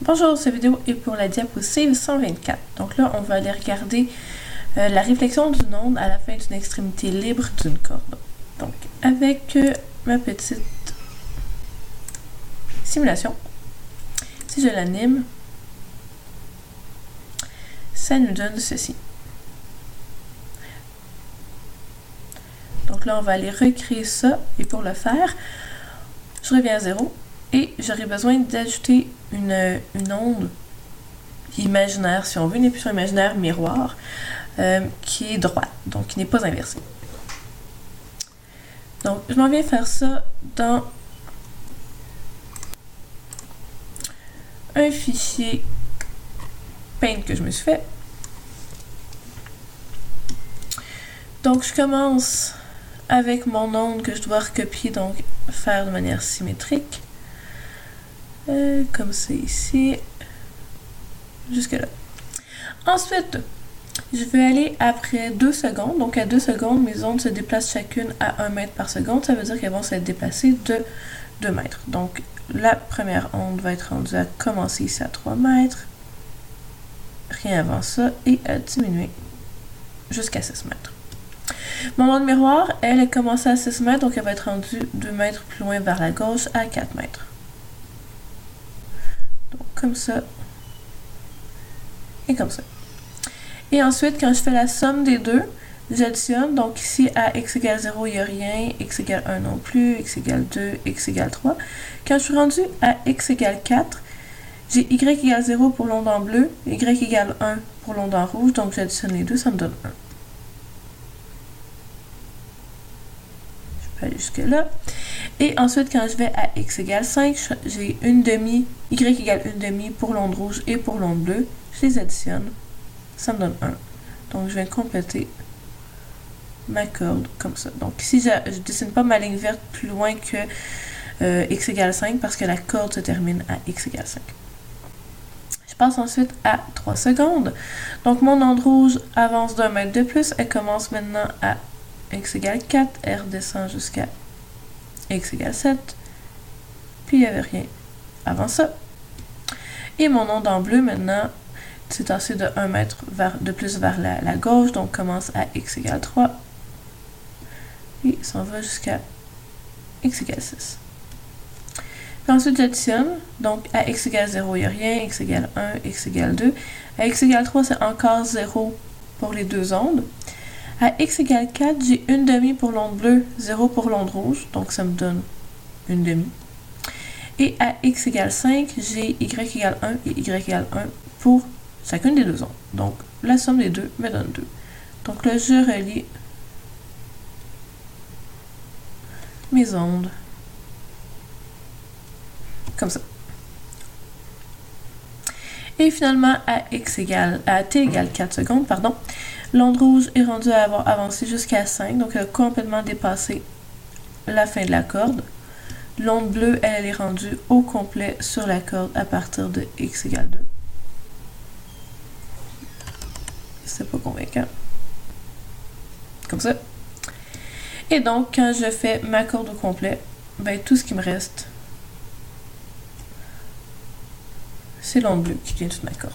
Bonjour, cette vidéo est pour la diapositive 124. Donc là, on va aller regarder la réflexion d'une onde à la fin d'une extrémité libre d'une corde. Donc, avec ma petite simulation, si je l'anime, ça nous donne ceci. Donc là, on va aller recréer ça, et pour le faire, je reviens à 0, et j'aurai besoin d'ajouter une onde imaginaire, si on veut, une impulsion imaginaire miroir, qui est droite, donc qui n'est pas inversée. Donc, je m'en viens faire ça dans un fichier Paint que je me suis fait. Donc, je commence avec mon onde que je dois recopier, donc faire de manière symétrique. Comme c'est ici. Jusque là. Ensuite, je vais aller après 2 secondes. Donc, à 2 secondes, mes ondes se déplacent chacune à 1 mètre par seconde. Ça veut dire qu'elles vont s'être déplacées de 2 mètres. Donc, la première onde va être rendue à commencer ici à 3 mètres. Rien avant ça. Et à diminuer jusqu'à 6 mètres. Mon onde miroir, elle est commencée à 6 mètres. Donc, elle va être rendue 2 mètres plus loin vers la gauche à 4 mètres. Donc, comme ça. Et comme ça. Et ensuite, quand je fais la somme des deux, j'additionne. Donc ici, à x égale 0, il n'y a rien. X égale 1 non plus. X égale 2. X égale 3. Quand je suis rendu à x égale 4, j'ai y égale 0 pour l'onde en bleu. Y égale 1 pour l'onde en rouge. Donc j'additionne les deux, ça me donne 1. Je peux aller jusque là. Et ensuite, quand je vais à x égale 5, j'ai une demi. Y égale une demi pour l'onde rouge et pour l'onde bleue. Je les additionne. Ça me donne 1. Donc, je viens compléter ma corde comme ça. Donc, ici, je ne dessine pas ma ligne verte plus loin que x égale 5 parce que la corde se termine à x égale 5. Je passe ensuite à 3 secondes. Donc, mon onde rouge avance d'1 mètre de plus. Elle commence maintenant à x égale 4. Elle redescend jusqu'à x égale 7. Puis, il n'y avait rien avant ça. Et mon onde en bleu, maintenant, c'est tassé de 1 mètre de plus vers la gauche, donc commence à x égale 3. Et s'en va jusqu'à x égale 6. Puis ensuite, j'additionne. Donc, à x égale 0, il n'y a rien. X égale 1, x égale 2. À x égale 3, c'est encore 0 pour les deux ondes. À x égale 4, j'ai une demi pour l'onde bleue, 0 pour l'onde rouge. Donc, ça me donne une demi. Et à x égale 5, j'ai y égale 1 et y égale 1 pour chacune des deux ondes. Donc, la somme des deux me donne 2. Donc là, je relie mes ondes comme ça. Et finalement, à t égale 4 secondes, l'onde rouge est rendue à avoir avancé jusqu'à 5, donc elle a complètement dépassé la fin de la corde. L'onde bleue, elle est rendue au complet sur la corde à partir de x égale 2. C'est pas convaincant. Comme ça. Et donc, quand je fais ma corde au complet, ben, tout ce qui me reste, c'est l'onde bleue qui tient toute ma corde.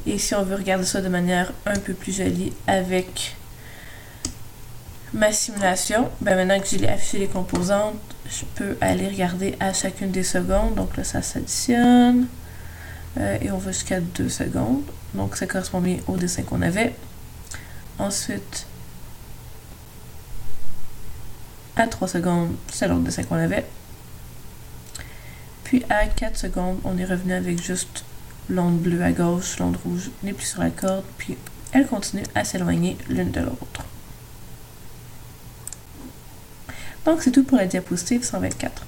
Et si on veut regarder ça de manière un peu plus jolie avec ma simulation, ben maintenant que j'ai affiché les composantes, je peux aller regarder à chacune des secondes. Donc là, ça s'additionne. Et on va jusqu'à 2 secondes. Donc, ça correspond bien au dessin qu'on avait. Ensuite, à 3 secondes, c'est l'autre dessin qu'on avait. Puis, à 4 secondes, on est revenu avec juste l'onde bleue à gauche, l'onde rouge n'est plus sur la corde. Puis, elle continue à s'éloigner l'une de l'autre. Donc, c'est tout pour la diapositive 124.